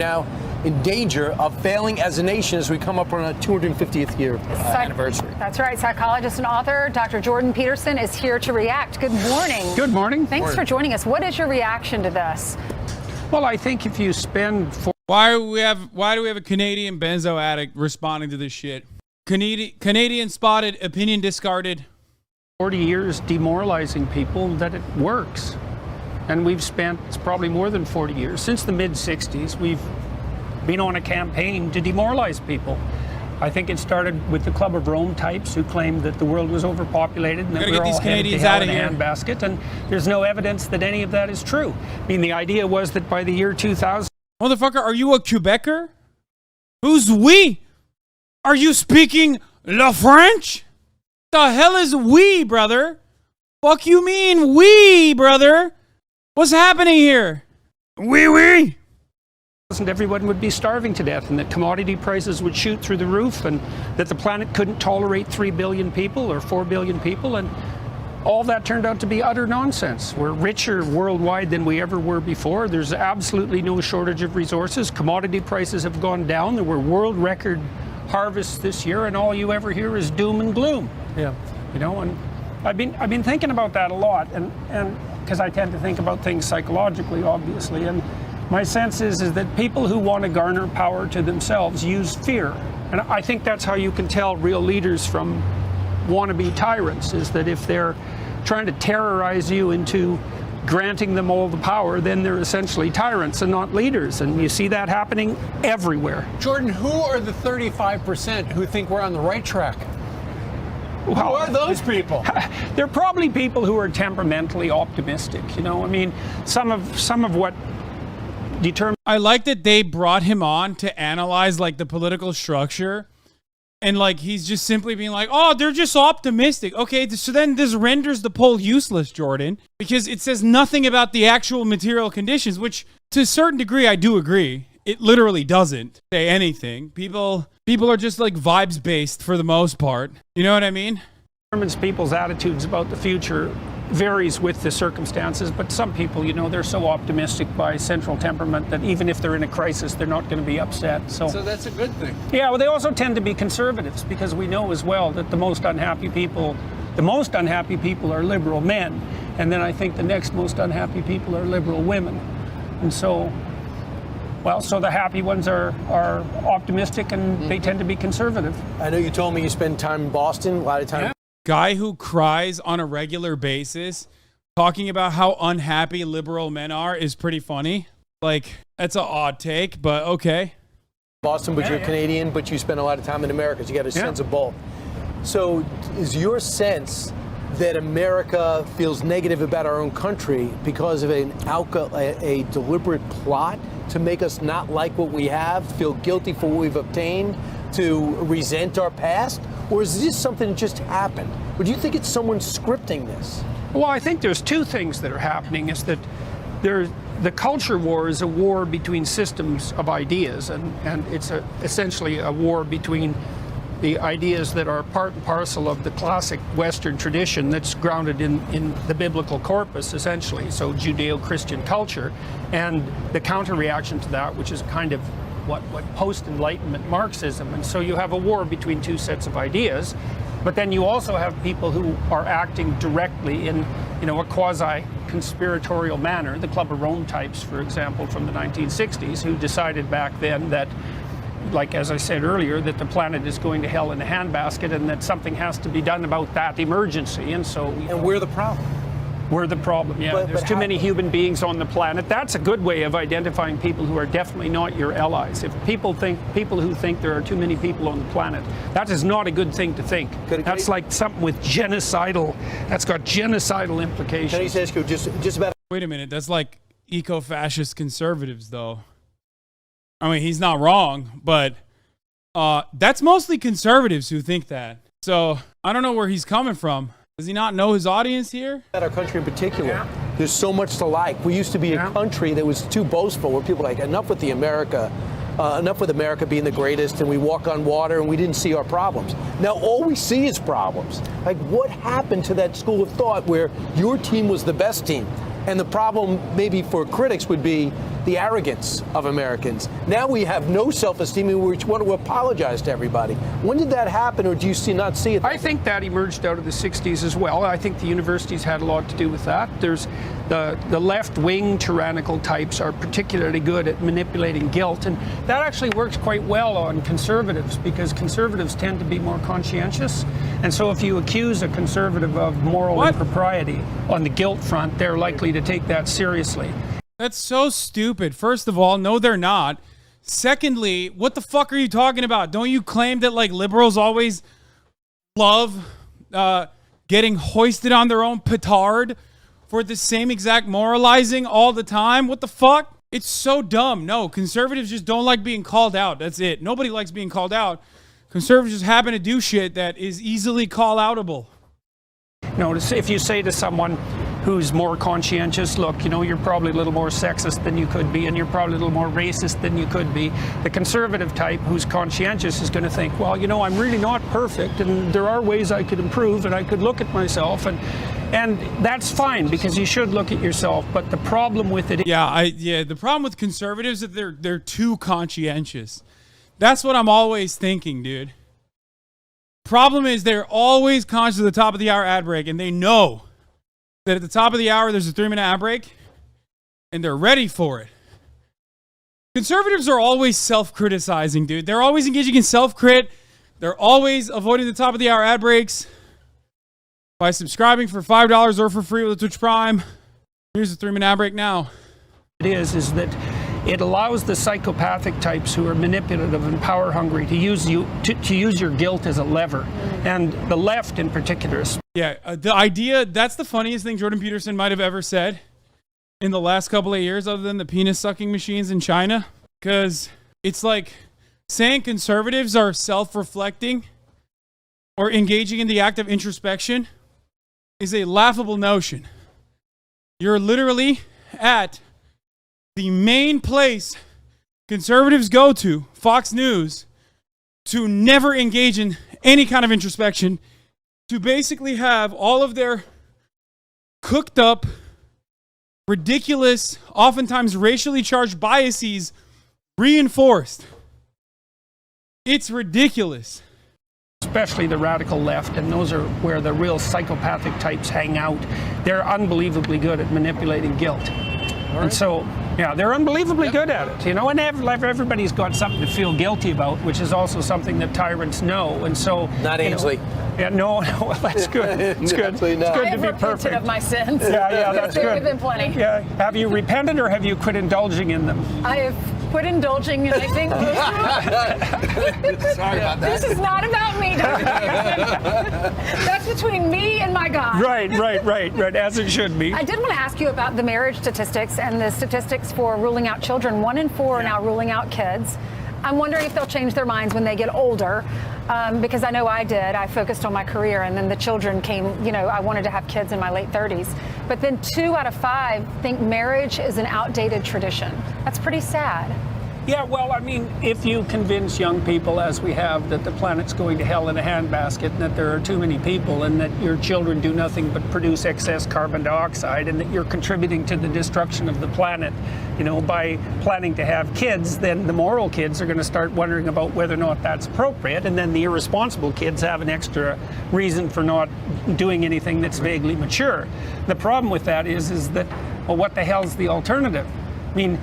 now in danger of failing as a nation as we come up on our 250th year anniversary. That's right. Psychologist and author Dr. Jordan Peterson is here to react. Good morning. Good morning. Thanks for joining us. What is your reaction to this? Well, I think if you spend... Why do we have a Canadian benzo addict responding to this shit? Canadian spotted, opinion discarded. 40 years demoralizing people, that it works. And we've spent probably more than 40 years. Since the mid-60s, we've been on a campaign to demoralize people. I think it started with the Club of Rome types who claimed that the world was overpopulated and that we were all headed to hell in a handbasket. And there's no evidence that any of that is true. I mean, the idea was that by the year 2000... Motherfucker, are you a Quebecer? Who's we? Are you speaking Le French? The hell is we, brother? Fuck you mean we, brother? What's happening here? Oui. Everyone would be starving to death and that commodity prices would shoot through the roof and that the planet couldn't tolerate 3 billion people or 4 billion people, and all that turned out to be utter nonsense. We're richer worldwide than we ever were before. There's absolutely no shortage of resources. Commodity prices have gone down. There were world record harvests this year, and all you ever hear is doom and gloom. Yeah. You know, and I've been thinking about that a lot, and because I tend to think about things psychologically, obviously, and my sense is that people who want to garner power to themselves use fear. And I think that's how you can tell real leaders from wannabe tyrants, is that if they're trying to terrorize you into granting them all the power, then they're essentially tyrants and not leaders. And you see that happening everywhere. Jordan, who are the 35% who think we're on the right track? Well, who are those people? They're probably people who are temperamentally optimistic. You know, I mean, some of what determines... I like that they brought him on to analyze like the political structure, and like he's just simply being like, oh, they're just optimistic. Okay, so then this renders the poll useless, Jordan, because it says nothing about the actual material conditions, which to a certain degree I do agree. It literally doesn't say anything. People are just like vibes based for the most part. You know what I mean? Determines people's attitudes about the future varies with the circumstances, but some people, you know, they're so optimistic by central temperament that even if they're in a crisis, they're not going to be upset. So that's a good thing. Yeah, well, they also tend to be conservatives because we know as well that the most unhappy people are liberal men, and then I think the next most unhappy people are liberal women, and so. Well, so the happy ones are optimistic and they tend to be conservative. I know you told me you spend time in Boston, a lot of time. Yeah. Guy who cries on a regular basis, talking about how unhappy liberal men are is pretty funny. Like, that's an odd take, but okay. Boston, but you're Canadian, but you spend a lot of time in America, so you got a sense of both. So is your sense that America feels negative about our own country because of a deliberate plot to make us not like what we have, feel guilty for what we've obtained, to resent our past? Or is this something that just happened? Or do you think it's someone scripting this? Well, I think there's two things that are happening. Is that the culture war is a war between systems of ideas, and it's essentially a war between the ideas that are part and parcel of the classic Western tradition that's grounded in the biblical corpus, essentially, so Judeo-Christian culture, and the counter-reaction to that, which is kind of what post-Enlightenment Marxism. And so you have a war between two sets of ideas, but then you also have people who are acting directly in, you know, a quasi-conspiratorial manner, the Club of Rome types, for example, from the 1960s, who decided back then that, like as I said earlier, that the planet is going to hell in a handbasket and that something has to be done about that emergency. And so... And we're the problem. We're the problem, yeah. There's too many human beings on the planet. That's a good way of identifying people who are definitely not your allies. If people who think there are too many people on the planet, that is not a good thing to think. That's like something with genocidal, that's got genocidal implications. Can I just ask you just about... Wait a minute, that's like eco-fascist conservatives, though. I mean, he's not wrong, but that's mostly conservatives who think that. So I don't know where he's coming from. Does he not know his audience here? Our country in particular, there's so much to like. We used to be a country that was too boastful, where people were like, enough with America being the greatest, and we walk on water and we didn't see our problems. Now all we see is problems. Like, what happened to that school of thought where your team was the best team? And the problem maybe for critics would be the arrogance of Americans. Now we have no self-esteem and we want to apologize to everybody. When did that happen, or do you not see it? I think that emerged out of the 60s as well. I think the universities had a lot to do with that. There's the left-wing tyrannical types are particularly good at manipulating guilt, and that actually works quite well on conservatives, because conservatives tend to be more conscientious. And so if you accuse a conservative of moral impropriety on the guilt front, they're likely to take that seriously. That's so stupid. First of all, no, they're not. Secondly, what the fuck are you talking about? Don't you claim that like liberals always love getting hoisted on their own petard for the same exact moralizing all the time? What the fuck? It's so dumb. No, conservatives just don't like being called out. That's it. Nobody likes being called out. Conservatives just happen to do shit that is easily call-outable. Notice if you say to someone who's more conscientious, look, you know, you're probably a little more sexist than you could be, and you're probably a little more racist than you could be. The conservative type who's conscientious is going to think, well, you know, I'm really not perfect, and there are ways I could improve, and I could look at myself, and that's fine, because you should look at yourself. But the problem with it, the problem with conservatives is that they're too conscientious. That's what I'm always thinking, dude. Problem is they're always conscious of the top of the hour ad break, and they know that at the top of the hour there's a 3-minute ad break, and they're ready for it. Conservatives are always self-criticizing, dude. They're always engaging in self-crit. They're always avoiding the top of the hour ad breaks by subscribing for $5 or for free with a Twitch Prime. Here's the 3-minute ad break now. It is that it allows the psychopathic types who are manipulative and power hungry to use your guilt as a lever, and the left in particular. The idea, that's the funniest thing Jordan Peterson might have ever said in the last couple of years, other than the penis sucking machines in China, because it's like saying conservatives are self-reflecting or engaging in the act of introspection is a laughable notion. You're literally at the main place conservatives go to, Fox News, to never engage in any kind of introspection, to basically have all of their cooked up, ridiculous, oftentimes racially charged biases reinforced. It's ridiculous. Especially the radical left, and those are where the real psychopathic types hang out. They're unbelievably good at manipulating guilt. And so, yeah, they're unbelievably good at it, you know, and everybody's got something to feel guilty about, which is also something that tyrants know. And so, not Ainsley. No, well, that's good. It's good. It's good to be perfect. Of my sins. Yeah, that's good. There have been plenty. Yeah, have you repented, or have you quit indulging in them? I have quit indulging, and I think sorry about that. This is not about me, Dr. That's between me and my God. Right, as it should be. I did want to ask you about the marriage statistics and the statistics for ruling out children. 1 in 4 are now ruling out kids. I'm wondering if they'll change their minds when they get older, because I know I did. I focused on my career, and then the children came, you know, I wanted to have kids in my late 30s. But then 2 out of 5 think marriage is an outdated tradition. That's pretty sad. Yeah, well, I mean, if you convince young people, as we have, that the planet's going to hell in a handbasket, and that there are too many people, and that your children do nothing but produce excess carbon dioxide, and that you're contributing to the destruction of the planet, you know, by planning to have kids, then the moral kids are going to start wondering about whether or not that's appropriate, and then the irresponsible kids have an extra reason for not doing anything that's vaguely mature. The problem with that is that, well, what the hell's the alternative? I mean,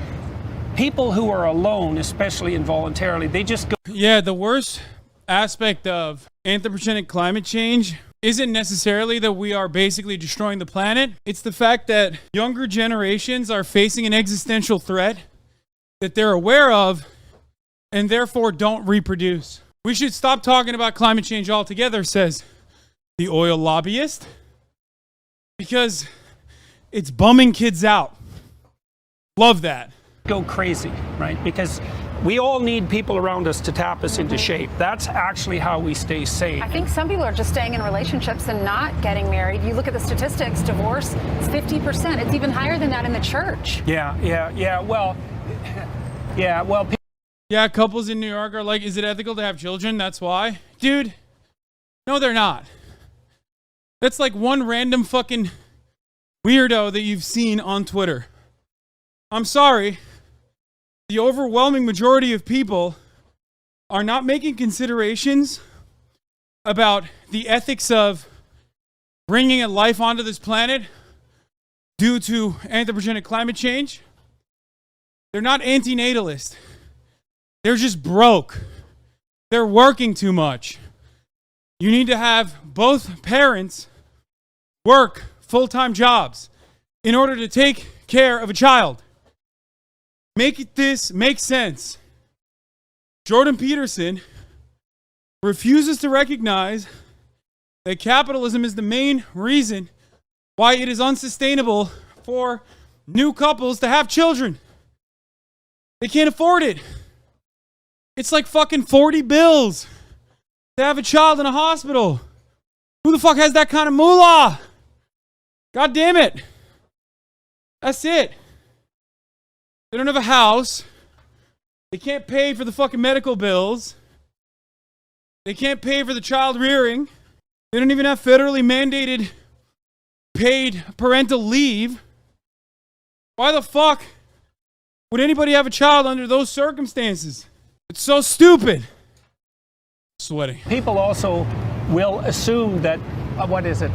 people who are alone, especially involuntarily, they just go. Yeah, the worst aspect of anthropogenic climate change isn't necessarily that we are basically destroying the planet. It's the fact that younger generations are facing an existential threat that they're aware of and therefore don't reproduce. We should stop talking about climate change altogether, says the oil lobbyist, because it's bumming kids out. Love that. Go crazy, right? Because we all need people around us to tap us into shape. That's actually how we stay sane. I think some people are just staying in relationships and not getting married. If you look at the statistics, divorce is 50%. It's even higher than that in the church. Yeah. Well, yeah, couples in New York are like, is it ethical to have children? That's why. Dude, no, they're not. That's like one random fucking weirdo that you've seen on Twitter. I'm sorry. the overwhelming majority of people are not making considerations about the ethics of bringing a life onto this planet due to anthropogenic climate change. They're not antinatalist. They're just broke. They're working too much. You need to have both parents work full-time jobs in order to take care of a child. Make this make sense. Jordan Peterson refuses to recognize that capitalism is the main reason why it is unsustainable for new couples to have children. They can't afford it. It's like fucking 40 bills to have a child in a hospital. Who the fuck has that kind of moolah? God damn it. That's it. They don't have a house. They can't pay for the fucking medical bills. They can't pay for the child rearing. They don't even have federally mandated paid parental leave. Why the fuck would anybody have a child under those circumstances? It's so stupid. Sweating. People also will assume that, what is it?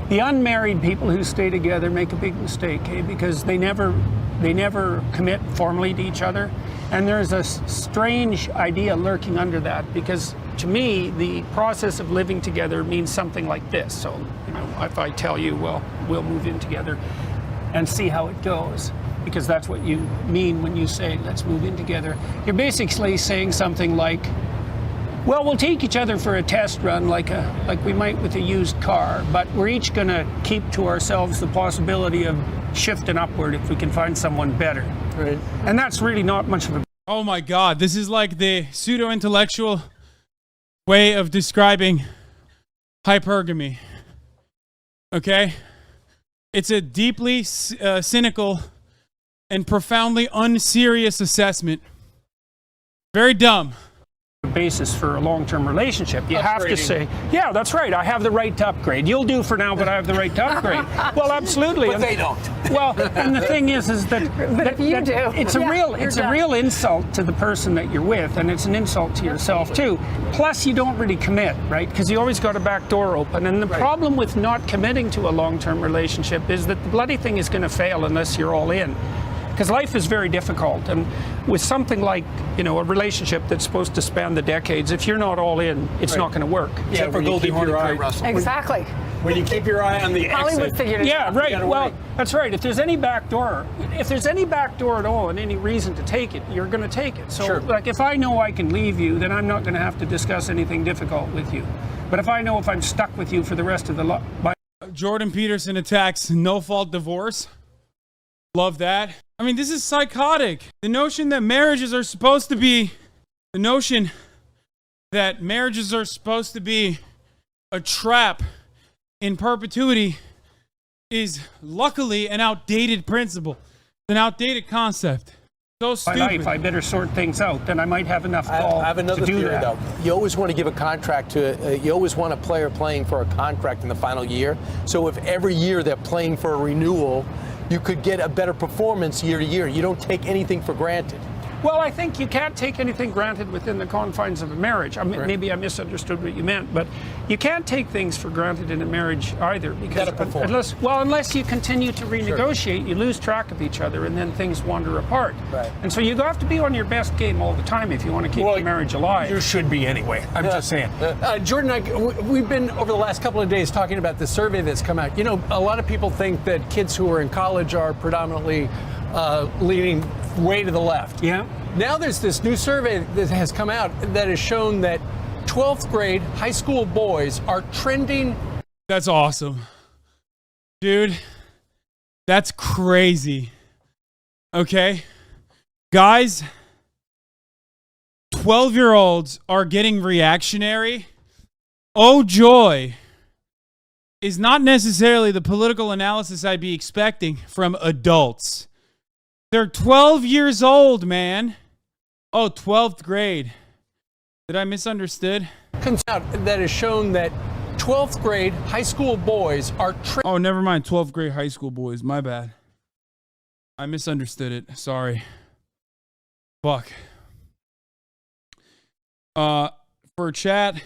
The unmarried people who stay together make a big mistake, because they never commit formally to each other. And there's a strange idea lurking under that, because to me, the process of living together means something like this. So, if I tell you, well, we'll move in together and see how it goes, because that's what you mean when you say, let's move in together. You're basically saying something like, well, we'll take each other for a test run like we might with a used car, but we're each going to keep to ourselves the possibility of shifting upward if we can find someone better. Right. And that's really not much of a... Oh my God, this is like the pseudo-intellectual way of describing hypergamy. Okay? It's a deeply cynical and profoundly unserious assessment. Very dumb. basis for a long-term relationship. You have to say, yeah, that's right, I have the right to upgrade. You'll do for now, but I have the right to upgrade. Well, absolutely. But they don't. Well, and the thing is that, it's a real insult to the person that you're with, and it's an insult to yourself too. Plus, you don't really commit, right? Because you always got a back door open. And the problem with not committing to a long-term relationship is that the bloody thing is going to fail unless you're all in. Because life is very difficult, and with something like, a relationship that's supposed to span the decades, if you're not all in, it's not going to to work. Except for Goldie Hawn and Kurt Russell. Exactly. When you keep your eye on the Hollywood exit. figured it out. Yeah, right. Well, that's right. If there's any back door at all and any reason to take it, you're going to take it. So, like, if I know I can leave you, then I'm not going to have to discuss anything difficult with you. But if I know if I'm stuck with you for the rest of the life... Jordan Peterson attacks no-fault divorce. Love that. I mean, this is psychotic. The notion that marriages are supposed to be a trap in perpetuity is luckily an outdated principle, an outdated concept. So stupid. My life, I better sort things out, then I might have enough gall I have another to do theory, that. though. You always want to give a contract to, you always want a player playing for a contract in the final year. So if every year they're playing for a renewal, you could get a better performance year to year. You don't take anything for granted. Well, I think you can't take anything granted within the confines of a marriage. Maybe I misunderstood what you meant, but you can't take things for granted in a marriage either, because unless you continue to renegotiate, you lose track of each other, and then things wander apart. Right. And so you have to be on your best game all the time if you want to keep the marriage alive. You should be anyway. I'm just saying. Jordan, we've been over the last couple of days talking about the survey that's come out. You know, a lot of people think that kids who are in college are predominantly leaning way to the left. Yeah. Now there's this new survey that has come out that has shown that 12th grade high school boys are trending. That's awesome. Dude, that's crazy. Okay? Guys, 12-year-olds are getting reactionary. Oh, joy is not necessarily the political analysis I'd be expecting from adults. They're 12 years old, man. Oh, 12th grade. Did I misunderstood? Comes out that has shown that 12th grade high school boys are trending. Oh, never mind. 12th grade high school boys. My bad. I misunderstood it. Sorry. Fuck. For chat,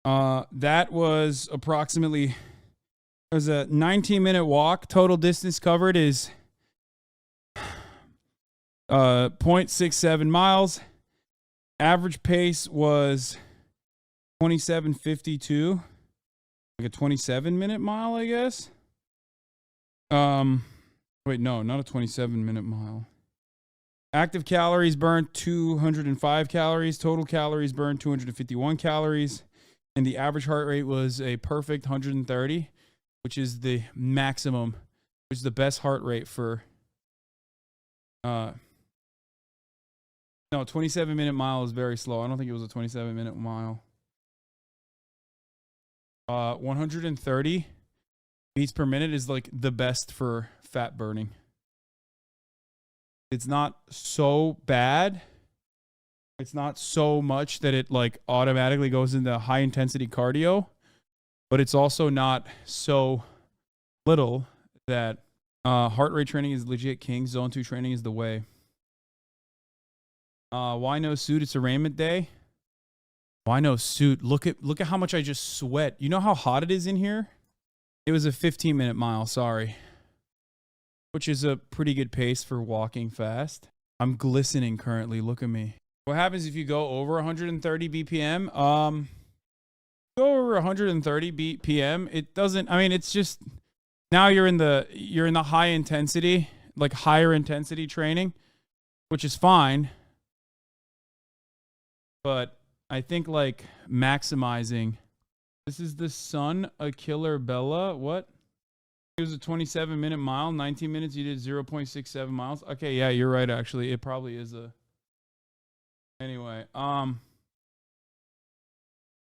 that was approximately, it was a 19-minute walk. Total distance covered is 0.67 miles. Average pace was 27:52, like a 27-minute mile, I guess. Wait, no, not a 27-minute mile. Active calories burned 205 calories. Total calories burned 251 calories. And the average heart rate was a perfect 130, which is the maximum, which is the best heart rate for, no, 27-minute mile is very slow. I don't think it was a 27-minute mile. 130 beats per minute is like the best for fat burning. It's not so bad. It's not so much that it like automatically goes into high intensity cardio, but it's also not so little that heart rate training is legit king. Zone 2 training is the way. Why no suit? It's a raiment day. Why no suit? Look at how much I just sweat. You know how hot it is in here? It was a 15-minute mile, sorry. Which is a pretty good pace for walking fast. I'm glistening currently. Look at me. What happens if you go over 130 BPM? Go over 130 BPM. It doesn't, I mean, it's just, now you're in the high intensity, like higher intensity training, which is fine. But I think like maximizing. This is the Sun, a killer Bella. What? It was a 27-minute mile. 19 minutes, you did 0.67 miles. Okay, yeah, you're right, actually. It probably is a... Anyway,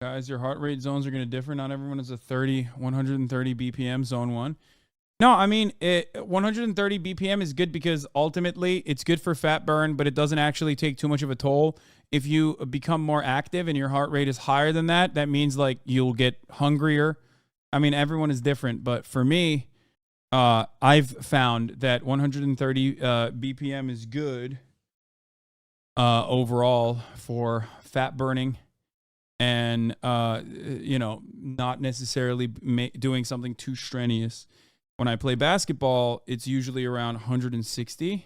guys, your heart rate zones are going to differ. Not everyone is a 130 BPM, zone 1. No, I mean, 130 BPM is good because ultimately it's good for fat burn, but it doesn't actually take too much of a toll. If you become more active and your heart rate is higher than that, that means like you'll get hungrier. I mean, everyone is different, but for me, I've found that 130 BPM is good overall for fat burning and, you know, not necessarily doing something too strenuous. When I play basketball, it's usually around 160.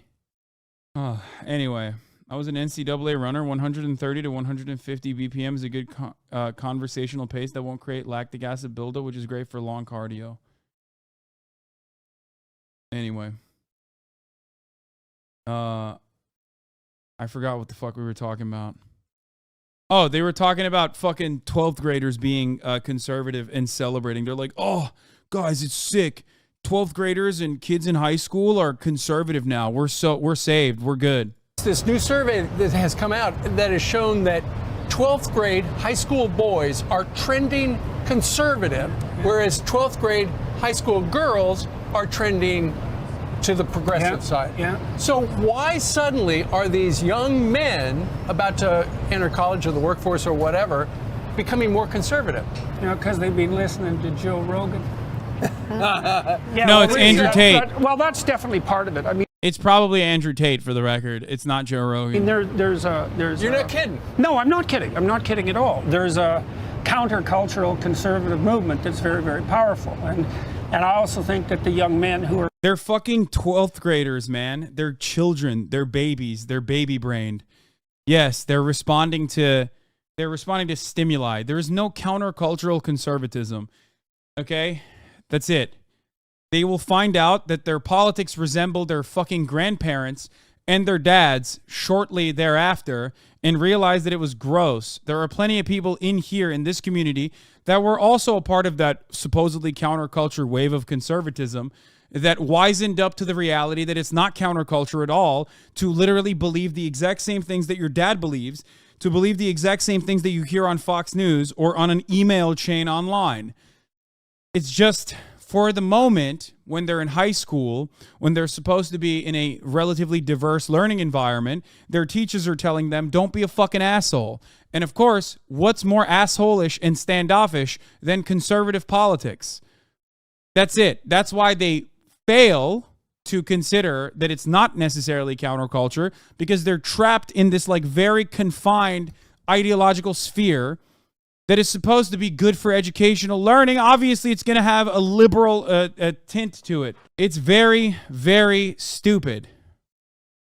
Anyway, I was an NCAA runner. 130 to 150 BPM is a good conversational pace that won't create lactic acid buildup, which is great for long cardio. Anyway. I forgot what the fuck we were talking about. Oh, they were talking about fucking 12th graders being conservative and celebrating. They're like, oh, guys, it's sick. 12th graders and kids in high school are conservative now. We're saved. We're good. This new survey that has come out that has shown that 12th grade high school boys are trending conservative, whereas 12th grade high school girls are trending to the progressive side. Yeah. So why suddenly are these young men about to enter college or the workforce or whatever becoming more conservative? You know, because they've been listening to Joe Rogan. Yeah, no, it's Andrew Tate. Well, that's definitely part of it. I mean, it's probably Andrew Tate, for the record. It's not Joe Rogan. I mean, there's You're not kidding. No, I'm not kidding. I'm not kidding at all. There's a countercultural conservative movement that's very, very powerful, and I also think that the young men who are they're fucking 12th graders, man. They're children. They're babies. They're baby-brained. Yes, they're responding to stimuli. There is no countercultural conservatism. Okay? That's it. They will find out that their politics resemble their fucking grandparents and their dads shortly thereafter and realize that it was gross. There are plenty of people in here in this community that were also a part of that supposedly counterculture wave of conservatism that wisened up to the reality that it's not counterculture at all, to literally believe the exact same things that your dad believes, to believe the exact same things that you hear on Fox News or on an email chain online. It's just, for the moment, when they're in high school, when they're supposed to be in a relatively diverse learning environment, their teachers are telling them, don't be a fucking asshole. And of course, what's more asshole-ish and standoffish than conservative politics? That's it. That's why they fail to consider that it's not necessarily counterculture because they're trapped in this like very confined ideological sphere that is supposed to be good for educational learning. Obviously, it's going to have a liberal tint to it. It's very, very stupid.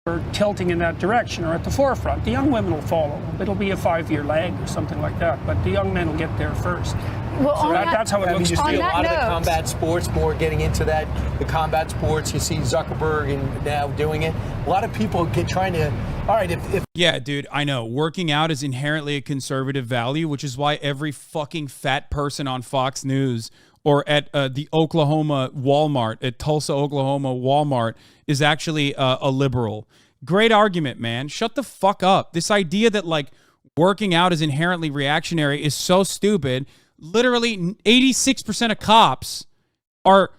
We're tilting in that direction or at the forefront. The young women will follow. It'll be a 5-year lag or something like that, but the young men will get there first. Well, So that's how it I mean, looks. you see a lot of the note- combat sports more getting into that. The combat sports, you see Zuckerberg and now doing it. A lot of people trying to. All right, if Yeah, dude, I know. Working out is inherently a conservative value, which is why every fucking fat person on Fox News or at the Oklahoma Walmart, at Tulsa, Oklahoma Walmart, is actually a liberal. Great argument, man. Shut the fuck up. This idea that, like, working out is inherently reactionary is so stupid. Literally, 86% of cops are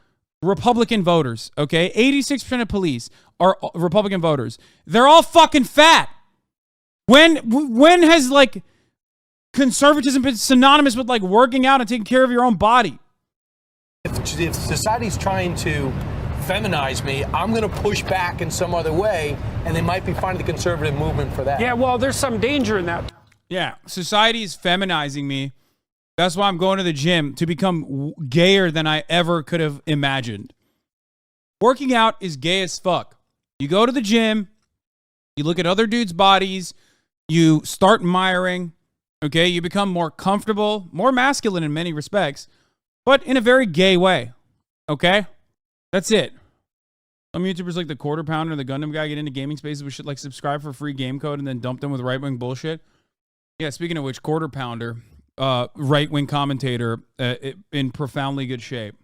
Republican voters, okay? 86% of police are Republican voters. They're all fucking fat. When has, like, conservatism been synonymous with, like, working out and taking care of your own body? if society's trying to feminize me, I'm going to push back in some other way, and they might be finding the conservative movement for that. Yeah, well, there's some danger in that. Yeah, society is feminizing me. That's why I'm going to the gym, to become gayer than I ever could have imagined. Working out is gay as fuck. You go to the gym, you look at other dudes' bodies, you start admiring, okay? You become more comfortable, more masculine in many respects, but in a very gay way, okay? That's it. Some YouTubers like the Quarter Pounder and the Gundam Guy get into gaming spaces. We should like subscribe for free game code and then dump them with right-wing bullshit. Yeah, speaking of which, Quarter Pounder, right-wing commentator, in profoundly good shape.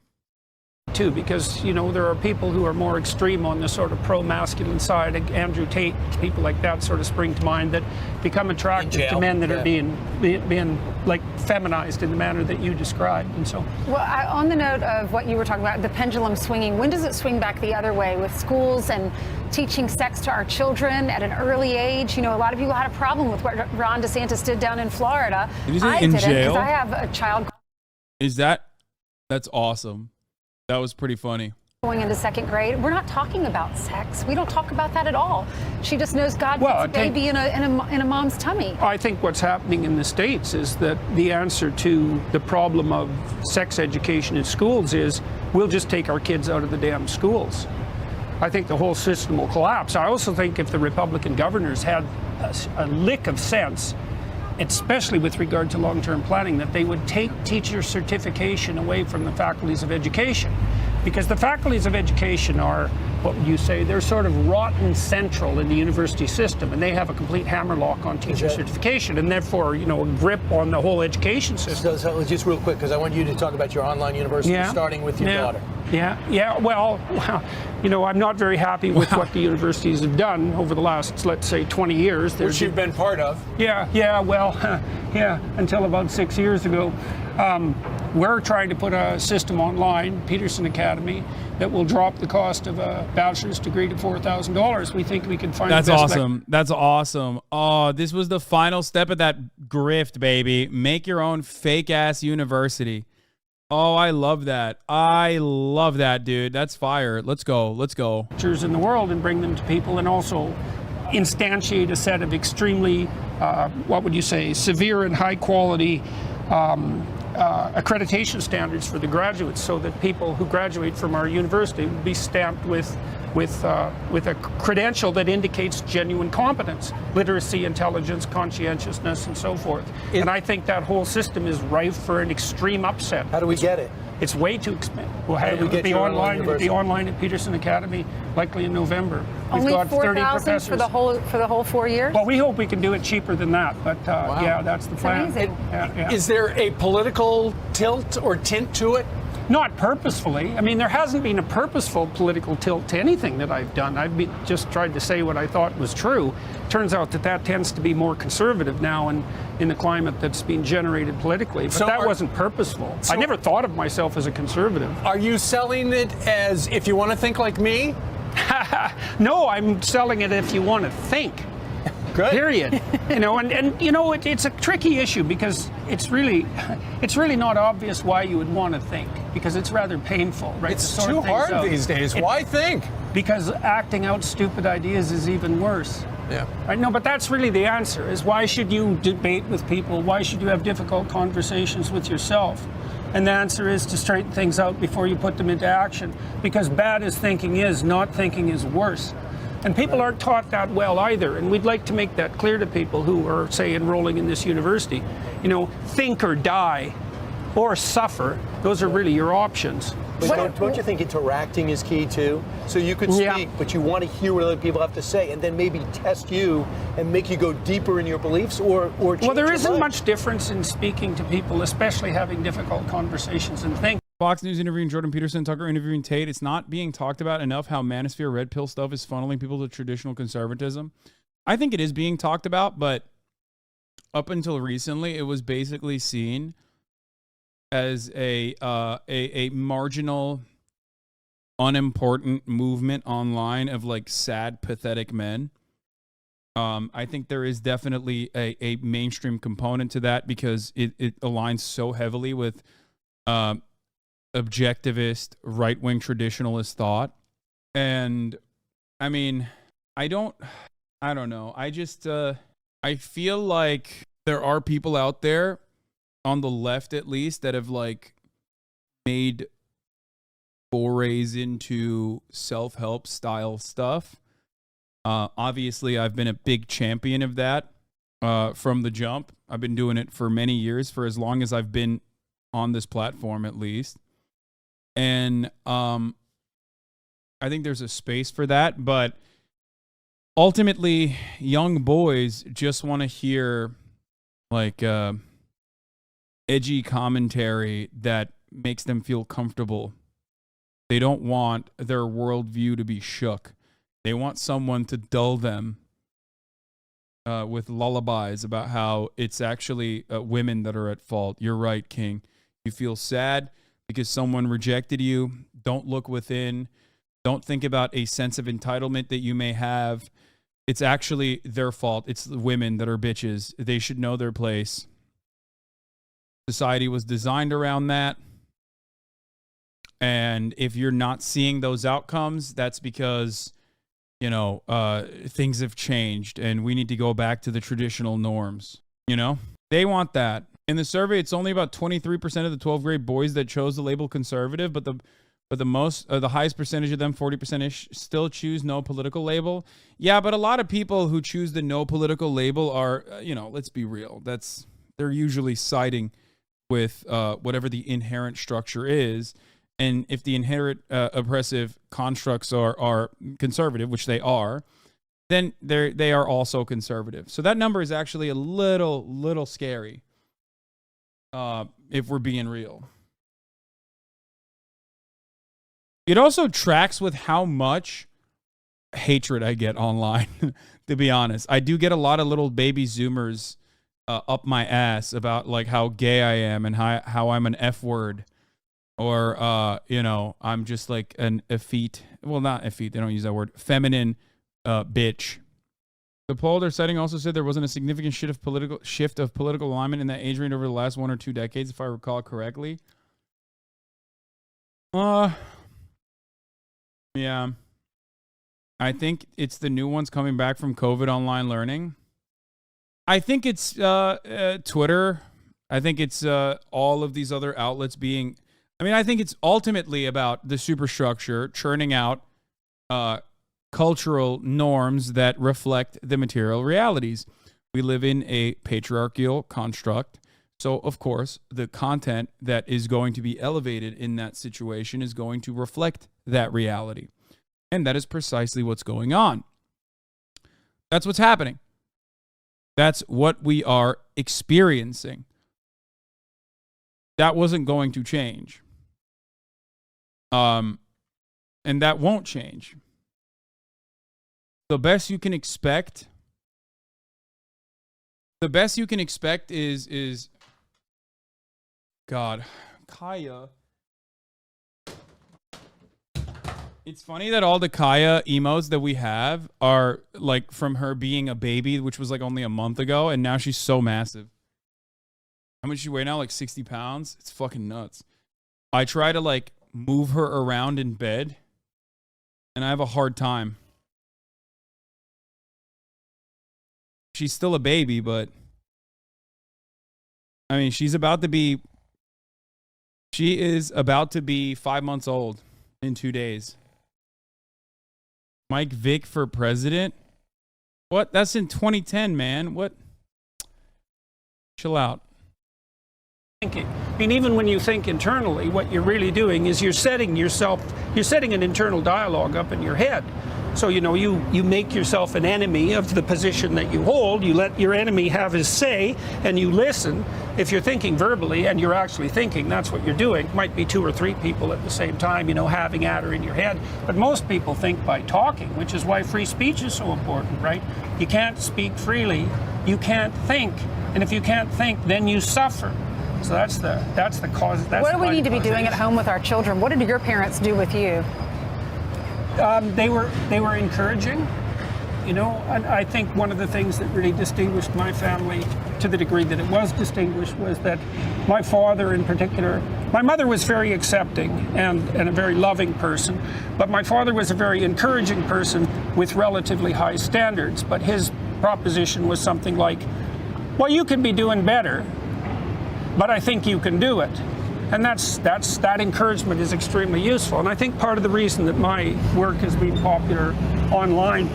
Too, because, you know, there are people who are more extreme on the sort of pro-masculine side. Andrew Tate, people like that sort of spring to mind, that become attractive to men that are being like feminized in the manner that you described. And so, well, on the note of what you were talking about, the pendulum swinging, when does it swing back the other way with schools and teaching sex to our children at an early age? You know, a lot of people had a problem with what Ron DeSantis did down in Florida. Did you say I in didn't, jail? because I have a child That's awesome. That was pretty funny. going into second grade. We're not talking about sex. We don't talk about that at all. She just knows God puts a baby in a mom's tummy. I think what's happening in the States is that the answer to the problem of sex education in schools is we'll just take our kids out of the damn schools. I think the whole system will collapse. I also think if the Republican governors had a lick of sense, especially with regard to long-term planning, that they would take teacher certification away from the faculties of education. Because the faculties of education are, what would you say, they're sort of rotten central in the university system, and they have a complete hammerlock on teacher certification, and therefore, you know, a grip on the whole education system. So just real quick, because I want you to talk about your online university, starting with your daughter. Yeah. Well, you know, I'm not very happy with what the universities have done over the last, let's say, 20 years. Which you've been part of. Yeah, until about 6 years ago. We're trying to put a system online, Peterson Academy, that will drop the cost of a bachelor's degree to $4,000. We think we can find That's the best awesome. That's awesome. Oh, this was the final step of that grift, baby. Make your own fake-ass university. Oh, I love that. I love that, dude. That's fire. Let's go. Let's go. lectures in the world and bring them to people, and also instantiate a set of extremely, what would you say, severe and high quality accreditation standards for the graduates, so that people who graduate from our university will be stamped with a credential that indicates genuine competence, literacy, intelligence, conscientiousness, and so forth. And I think that whole system is rife for an extreme upset. How do we get it? It's way too expensive. Well, How do we get your online It'll be university? online at Peterson Academy, likely in November. We've Only got 30 $4,000 professors. for the whole 4 years? Well, we hope we can do it cheaper than that, but yeah, that's the plan. amazing. Yeah. Is there a political tilt or tint to it? Not purposefully. I mean, there hasn't been a purposeful political tilt to anything that I've done. Just tried to say what I thought was true. Turns out that tends to be more conservative now in the climate that's being generated politically. But So that wasn't purposeful. I never thought of myself as a conservative. Are you selling it as if you want to think like me? No, I'm selling it if you want to think. Good. Period. You know, and you know, it's a tricky issue because it's really not obvious why you would want to think. because it's rather painful, right? It's to sort too things hard out. these days. Why think? Because acting out stupid ideas is even worse. Yeah. Right? No, but that's really the answer, is why should you debate with people? Why should you have difficult conversations with yourself? And the answer is to straighten things out before you put them into action. Because bad as thinking is, not thinking is worse. And people aren't taught that well either. And we'd like to make that clear to people who are, say, enrolling in this university. You know, think or die or suffer. Those are really your options. But don't you think interacting is key too? So you could speak, but you want to hear what other people have to say, and then maybe test you and make you go deeper in your beliefs, or change well, there your isn't mind. much difference in speaking to people, especially having difficult conversations and think. Fox News interviewing Jordan Peterson, Tucker interviewing Tate. It's not being talked about enough how manosphere red pill stuff is funneling people to traditional conservatism. I think it is being talked about, but up until recently, it was basically seen as a marginal, unimportant movement online of like sad, pathetic men. I think there is definitely a mainstream component to that because it aligns so heavily with objectivist, right-wing traditionalist thought. And I mean, I don't know. I just, I feel like there are people out there on the left, at least, that have like made forays into self-help style stuff. Obviously, I've been a big champion of that from the jump. I've been doing it for many years, for as long as I've been on this platform, at least. And I think there's a space for that. But ultimately, young boys just want to hear like edgy commentary that makes them feel comfortable. They don't want their worldview to be shook. They want someone to dull them with lullabies about how it's actually women that are at fault. You're right, King. You feel sad because someone rejected you. Don't look within. Don't think about a sense of entitlement that you may have. It's actually their fault. It's the women that are bitches. They should know their place. Society was designed around that. And if you're not seeing those outcomes, that's because, you know, things have changed and we need to go back to the traditional norms. You know, they want that. In the survey, it's only about 23% of the 12th grade boys that chose the label conservative, but the highest percentage of them, 40%ish, still choose no political label. Yeah, but a lot of people who choose the no political label are, you know, let's be real. They're usually siding with whatever the inherent structure is. And if the inherent oppressive constructs are conservative, which they are, then they are also conservative. So that number is actually a little scary, if we're being real. It also tracks with how much hatred I get online, to be honest. I do get a lot of little baby Zoomers up my ass about like how gay I am and how I'm an F word. Or, you know, I'm just like an effete, well, not effete, they don't use that word, feminine bitch. The poll they're citing also said there wasn't a significant shift of political alignment in that age range over the last 1 or 2 decades, if I recall correctly. Yeah. I think it's the new ones coming back from COVID online learning. I think it's Twitter. I think it's all of these other outlets being... I think it's ultimately about the superstructure churning out cultural norms that reflect the material realities. We live in a patriarchal construct. So, of course, the content that is going to be elevated in that situation is going to reflect that reality. And that is precisely what's going on. That's what's happening. That's what we are experiencing. That wasn't going to change. And that won't change. The best you can expect is God, Kaya. It's funny that all the Kaya emotes that we have are like from her being a baby, which was like only a month ago, and now she's so massive. How much does she weigh now? Like 60 pounds? It's fucking nuts. I try to like move her around in bed, and I have a hard time. She's still a baby, but I mean, she is about to be 5 months old in 2 days. Mike Vick for president? What? That's in 2010, man. What? Chill out. Thinking. I mean, even when you think internally, what you're really doing is you're setting an internal dialogue up in your head. So, you know, you make yourself an enemy of the position that you hold. You let your enemy have his say, and you listen. If you're thinking verbally and you're actually thinking, that's what you're doing. It might be 2 or 3 people at the same time, you know, having at her in your head. But most people think by talking, which is why free speech is so important, right? You can't speak freely. You can't think. And if you can't think, then you suffer. So that's the cause. What do we need to be doing at home with our children? What did your parents do with you? They were encouraging, you know, and I think one of the things that really distinguished my family to the degree that it was distinguished was that my father in particular, my mother was very accepting and a very loving person, but my father was a very encouraging person with relatively high standards. But his proposition was something like, well, you could be doing better, but I think you can do it. And that encouragement is extremely useful. And I think part of the reason that my work has been popular online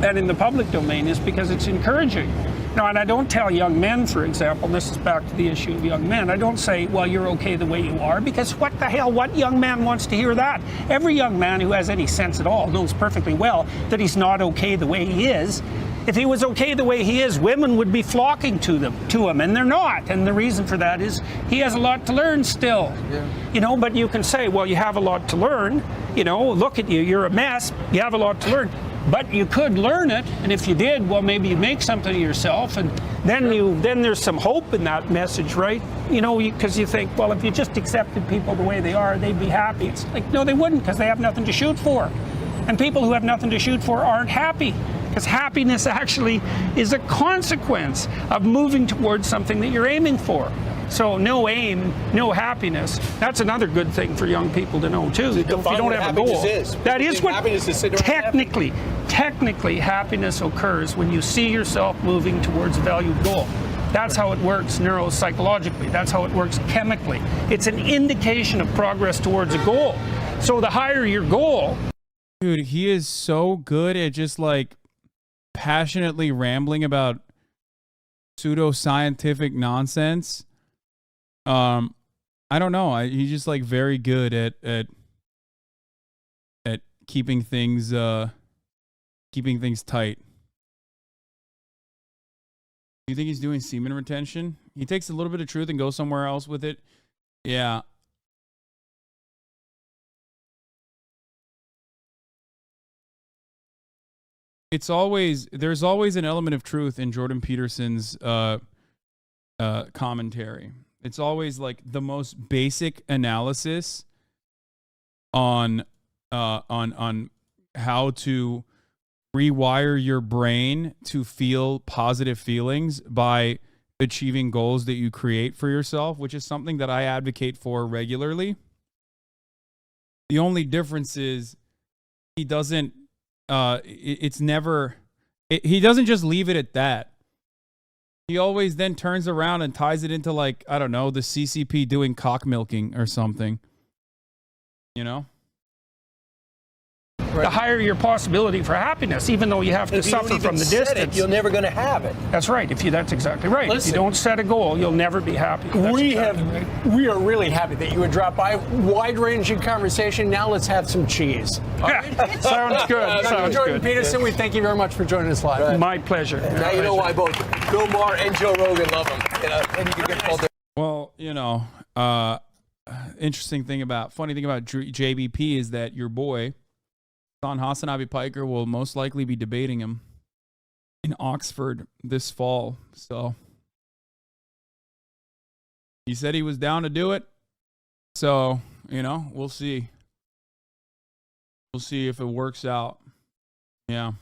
and in the public domain is because it's encouraging. Now, and I don't tell young men, for example, and this is back to the issue of young men, I don't say, well, you're okay the way you are, because what the hell, what young man wants to hear that? Every young man who has any sense at all knows perfectly well that he's not okay the way he is. If he was okay the way he is, women would be flocking to him, and they're not. And the reason for that is he has a lot to learn still. Yeah. You know, but you can say, well, you have a lot to learn. You know, look at you, you're a mess. You have a lot to learn. But you could learn it, and if you did, well, maybe you make something of yourself, and then there's some hope in that message, right? You know, because you think, well, if you just accepted people the way they are, they'd be happy. It's like, no, they wouldn't, because they have nothing to shoot for. And people who have nothing to shoot for aren't happy. Because happiness actually is a consequence of moving towards something that you're aiming for. So no aim, no happiness. That's another good thing for young people to know too. If you don't have a goal, that is what technically happiness occurs when you see yourself moving towards a valued goal. That's how it works neuropsychologically. That's how it works chemically. It's an indication of progress towards a goal. So the higher your goal. Dude, he is so good at just like passionately rambling about pseudoscientific nonsense. I don't know. He's just like very good at keeping things tight. You think he's doing semen retention? He takes a little bit of truth and goes somewhere else with it. Yeah. There's always an element of truth in Jordan Peterson's commentary. It's always like the most basic analysis on how to rewire your brain to feel positive feelings by achieving goals that you create for yourself, which is something that I advocate for regularly. The only difference is he doesn't he doesn't just leave it at that. He always then turns around and ties it into, like, I don't know, the CCP doing cock milking or something. You know? The higher your possibility for happiness, even though you have to suffer from the distance. You're never going to have it. That's right. That's exactly right. Listen, if you don't set a goal, you'll never be happy. We are really happy that you would drop by. Wide-ranging conversation. Now let's have some cheese. Yeah, sounds good. Sounds Jordan good. Peterson, we thank you very much for joining us live. Right. My pleasure. Now you know why both Bill Maher and Joe Rogan love him. And you can get called. Well, you know, funny thing about JBP is that your boy, HasanAbi Piker, will most likely be debating him in Oxford this fall. So he said he was down to do it. So, you know, we'll see. We'll see if it works out. Yeah.